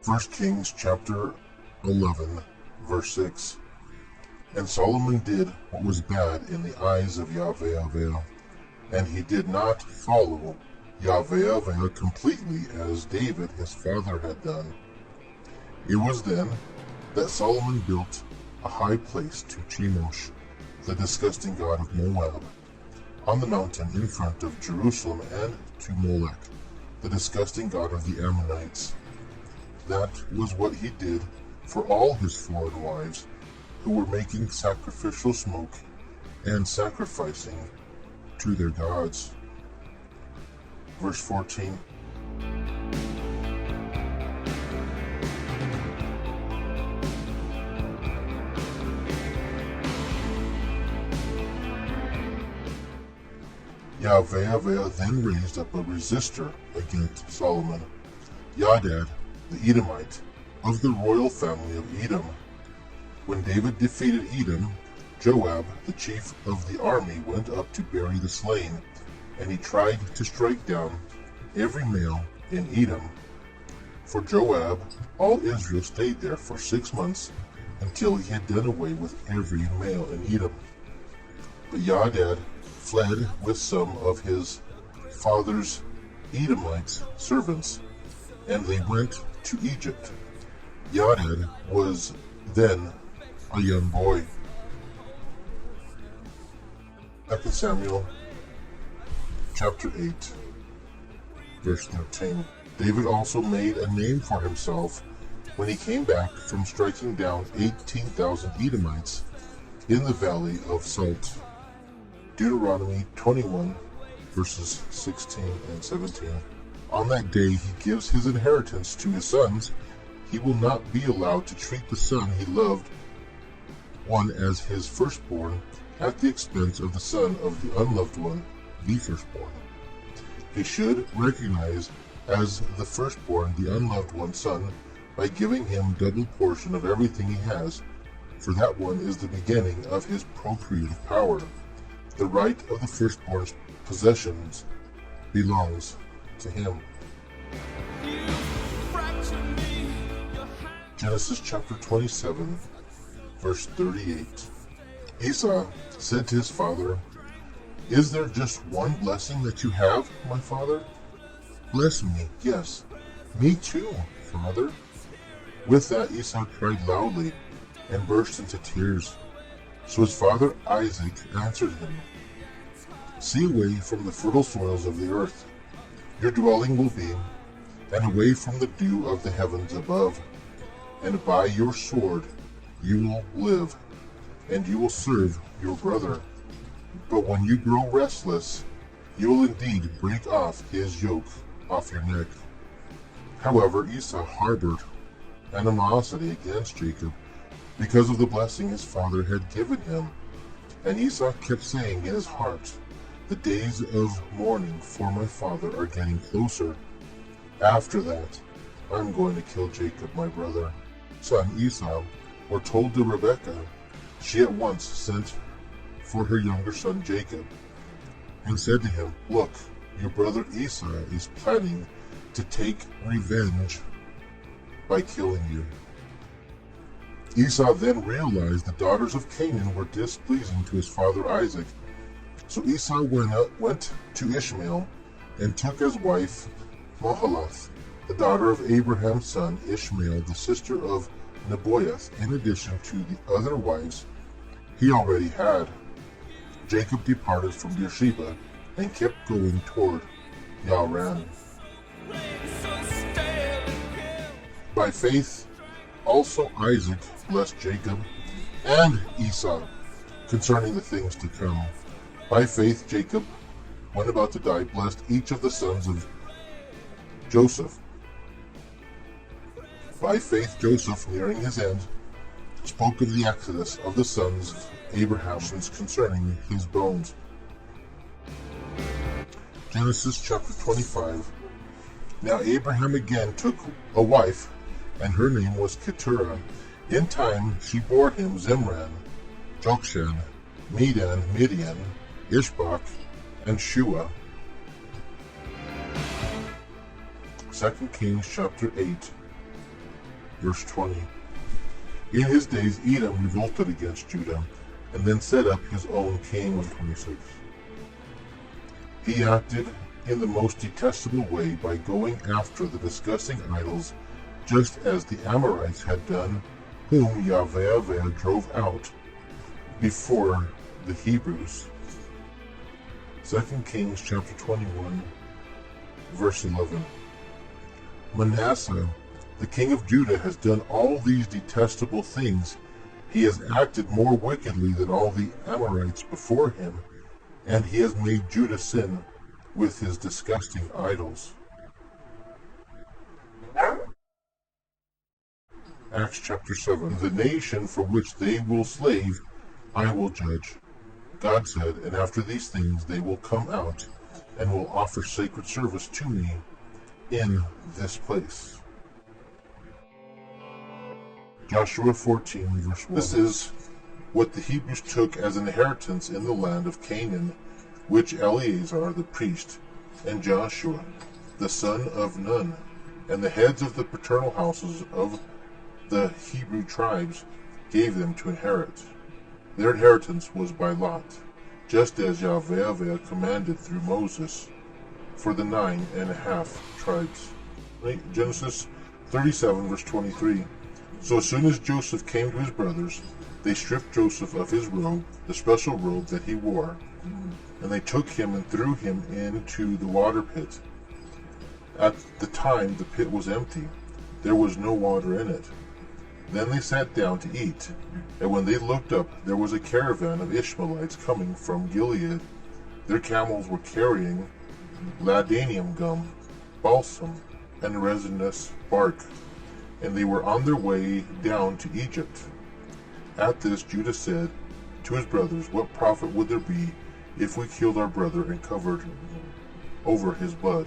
1 Kings chapter 11, verse 6. And Solomon did what was bad in the eyes of JaHVæH, and he did not follow JaHVæH completely as David his father had done. It was then that Solomon built a high place to Chemosh, the disgusting god of Moab, on the mountain in front of Jerusalem, and to Molech, the disgusting god of the Ammonites. That was what he did for all his foreign wives, who were making sacrificial smoke and sacrificing to their gods. Verse 14. JaHVæH then raised up a resistor against Solomon, Yah'Dad, the Edomite, of the royal family of Edom. When David defeated Edom, Joab, the chief of the army, went up to bury the slain, and he tried to strike down every male in Edom. For Joab, all Israel stayed there for 6 months, until he had done away with every male in Edom. But Yah'Dad fled with some of his father's Edomite servants, and they went to Egypt. Yah'Dad was then a young boy. 2 Samuel chapter 8, verse 13. David also made a name for himself when he came back from striking down 18,000 Edomites in the valley of Salt. Deuteronomy 21, verses 16 and 17. On that day he gives his inheritance to his sons. He will not be allowed to treat the son he loved one as his firstborn at the expense of the son of the unloved one, the firstborn. He should recognize as the firstborn the unloved one's son by giving him double portion of everything he has, for that one is the beginning of his procreative power. The right of the firstborn's possessions belongs to him. Genesis chapter 27, verse 38. Esau said to his father, "Is there just one blessing that you have, my father?" "Bless me, yes, me too, father." With that Esau cried loudly and burst into tears. So his father Isaac answered him, "See away from the fertile soils of the earth, your dwelling will be, and away from the dew of the heavens above. And by your sword you will live, and you will serve your brother. But when you grow restless, you will indeed break off his yoke off your neck." However, Esau harbored animosity against Jacob because of the blessing his father had given him. And Esau kept saying in his heart, "The days of mourning for my father are getting closer. After that, I'm going to kill Jacob, my brother." Son Esau were told to Rebekah. She at once sent for her younger son Jacob and said to him, "Look, your brother Esau is planning to take revenge by killing you." Esau then realized the daughters of Canaan were displeasing to his father Isaac. So Esau went to Ishmael and took as wife Mahalath, the daughter of Abraham's son Ishmael, the sister of Nebaioth, in addition to the other wives he already had. Jacob departed from Beersheba and kept going toward Yaran. By faith, also Isaac blessed Jacob and Esau concerning the things to come. By faith, Jacob, when about to die, blessed each of the sons of Joseph. By faith, Joseph, nearing his end, spoke of the exodus of the sons of Abraham concerning his bones. Genesis chapter 25. Now Abraham again took a wife, and her name was Keturah. In time she bore him Zimran, Jokshan, Medan, Midian, Ishbak, and Shua. 2 Kings chapter 8, verse 20. In his days Edom revolted against Judah, and then set up his own king. 126. He acted in the most detestable way by going after the disgusting idols, just as the Amorites had done, whom JaHVæH drove out before the Hebrews. 2 Kings chapter 21, verse 11. Manasseh, the king of Judah, has done all these detestable things. He has acted more wickedly than all the Amorites before him, and he has made Judah sin with his disgusting idols. Acts chapter 7. The nation for which they will slave, I will judge. God said, and after these things they will come out and will offer sacred service to me in this place. Joshua 14, verse 1. This is what the Hebrews took as inheritance in the land of Canaan, which Eleazar the priest, and Joshua the son of Nun, and the heads of the paternal houses of the Hebrew tribes gave them to inherit. Their inheritance was by lot, just as JaHVæH commanded through Moses, for the 9.5 tribes. Genesis 37, verse 23. So as soon as Joseph came to his brothers, they stripped Joseph of his robe, the special robe that he wore, and they took him and threw him into the water pit. At the time the pit was empty, there was no water in it. Then they sat down to eat, and when they looked up, there was a caravan of Ishmaelites coming from Gilead. Their camels were carrying ladanium gum, balsam, and resinous bark, and they were on their way down to Egypt. At this Judah said to his brothers, what profit would there be if we killed our brother and covered over his blood?